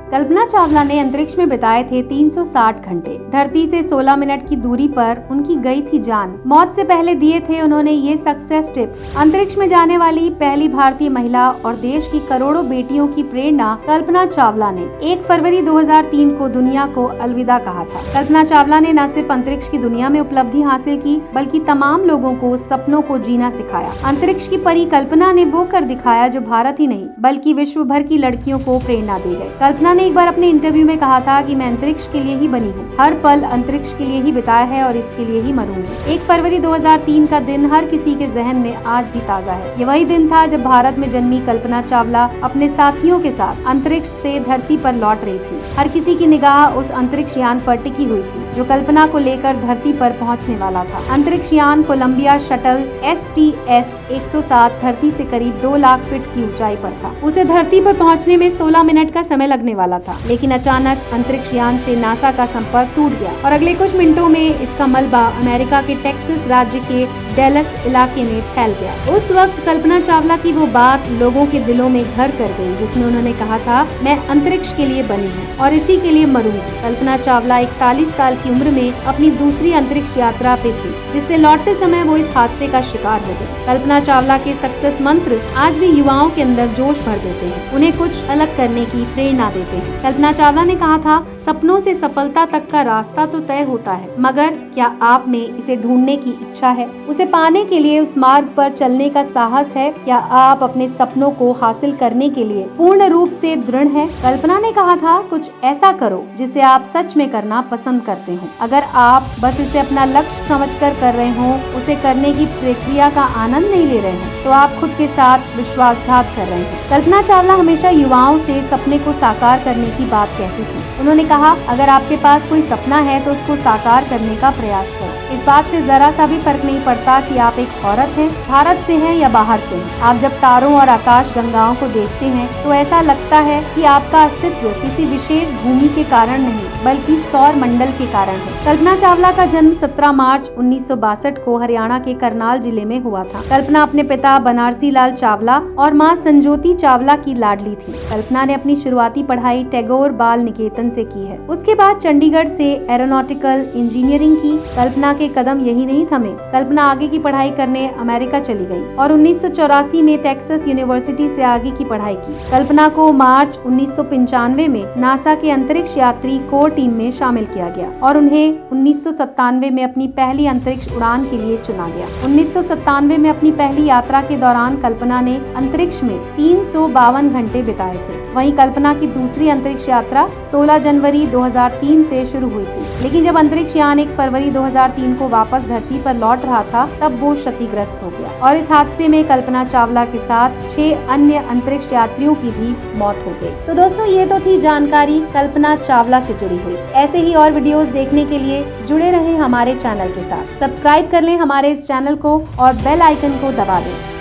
कल्पना चावला ने अंतरिक्ष में बिताए थे 360 घंटे। धरती से 16 मिनट की दूरी पर उनकी गई थी जान। मौत से पहले दिए थे उन्होंने ये सक्सेस टिप्स। अंतरिक्ष में जाने वाली पहली भारतीय महिला और देश की करोड़ों बेटियों की प्रेरणा कल्पना चावला ने 1 फरवरी 2003 को दुनिया को अलविदा कहा था। कल्पना चावला ने न सिर्फ अंतरिक्ष की दुनिया में उपलब्धि हासिल की, बल्कि तमाम लोगों को सपनों को जीना सिखाया। अंतरिक्ष की परी कल्पना ने वो कर दिखाया जो भारत ही नहीं बल्कि विश्व भर की लड़कियों को प्रेरणा दे गए। कल्पना ने एक बार अपने इंटरव्यू में कहा था कि मैं अंतरिक्ष के लिए ही बनी हूँ, हर पल अंतरिक्ष के लिए ही बिताया है और इसके लिए ही मरूंगी। 1 फरवरी 2003 का दिन हर किसी के जहन में आज भी ताज़ा है। ये वही दिन था जब भारत में जन्मी कल्पना चावला अपने साथियों के साथ अंतरिक्ष से धरती पर लौट रही थी। हर किसी की निगाह उस अंतरिक्ष यान पर टिकी हुई थी जो कल्पना को लेकर धरती पर पहुंचने वाला था। अंतरिक्ष यान कोलंबिया शटल STS-107 धरती से करीब 2 लाख फीट की ऊंचाई पर था। उसे धरती पर पहुंचने में 16 मिनट का समय लगने वाला था, लेकिन अचानक अंतरिक्ष यान से नासा का संपर्क टूट गया और अगले कुछ मिनटों में इसका मलबा अमेरिका के टेक्सास राज्य के डेलस इलाके में फैल गया। उस वक्त कल्पना चावला की वो बात लोगों के दिलों में घर कर गई, जिसमें उन्होंने कहा था, मैं अंतरिक्ष के लिए बनी हूँ और इसी के लिए मरूंगी। कल्पना चावला 41 साल की उम्र में अपनी दूसरी अंतरिक्ष यात्रा पे थी, जिससे लौटते समय वो इस हादसे का शिकार हो गई। कल्पना चावला के सक्सेस मंत्र आज भी युवाओं के अंदर जोश भर देते हैं, उन्हें कुछ अलग करने की प्रेरणा देते हैं। कल्पना चावला ने कहा था, सपनों से सफलता तक का रास्ता तो तय होता है, मगर क्या आप में इसे ढूंढने की इच्छा है? उसे पाने के लिए उस मार्ग पर चलने का साहस है? क्या आप अपने सपनों को हासिल करने के लिए पूर्ण रूप से दृढ़ हैं? कल्पना ने कहा था, कुछ ऐसा करो जिसे आप सच में करना पसंद करते हो। अगर आप बस इसे अपना लक्ष्य समझकर कर रहे हो, उसे करने की प्रक्रिया का आनंद नहीं ले रहे हैं, तो आप खुद के साथ विश्वासघात कर रहे हैं। कल्पना चावला हमेशा युवाओं से सपने को साकार करने की बात कहती थी। उन्होंने कहा, अगर आपके पास कोई सपना है तो उसको साकार करने का प्रयास करो। इस बात से जरा सा भी फर्क नहीं पड़ता कि आप एक औरत हैं, भारत से हैं या बाहर से हैं। आप जब तारों और आकाश गंगाओं को देखते हैं तो ऐसा लगता है कि आपका अस्तित्व किसी विशेष भूमि के कारण नहीं बल्कि सौर मंडल के कारण है। कल्पना चावला का जन्म 17 मार्च 1962 को हरियाणा के करनाल जिले में हुआ था। कल्पना अपने पिता बनारसी लाल चावला और माँ संजोती चावला की लाडली थी। कल्पना ने अपनी शुरुआती पढ़ाई टैगोर बाल निकेतन से की है। उसके बाद चंडीगढ़ से एरोनॉटिकल इंजीनियरिंग की। कल्पना के कदम यही नहीं थमे। कल्पना आगे की पढ़ाई करने अमेरिका चली गई और 1984 में टेक्सास यूनिवर्सिटी से आगे की पढ़ाई की। कल्पना को मार्च 1995 में नासा के अंतरिक्ष यात्री कोर टीम में शामिल किया गया और उन्हें 1997 में अपनी पहली अंतरिक्ष उड़ान के लिए चुना गया। 1997 में अपनी पहली यात्रा के दौरान कल्पना ने अंतरिक्ष में 352 घंटे बिताए थे। वहीं कल्पना की दूसरी अंतरिक्ष यात्रा 16 जनवरी 2003 से शुरू हुई थी, लेकिन जब अंतरिक्ष यान 1 फरवरी 2003 को वापस धरती पर लौट रहा था तब वो क्षतिग्रस्त हो गया और इस हादसे में कल्पना चावला के साथ 6 अन्य अंतरिक्ष यात्रियों की भी मौत हो गई। तो दोस्तों, ये तो थी जानकारी कल्पना चावला से जुड़ी हुई। ऐसे ही और वीडियोस देखने के लिए जुड़े रहें हमारे चैनल के साथ। सब्सक्राइब कर लें हमारे इस चैनल को और बेल आइकन को दबा दें।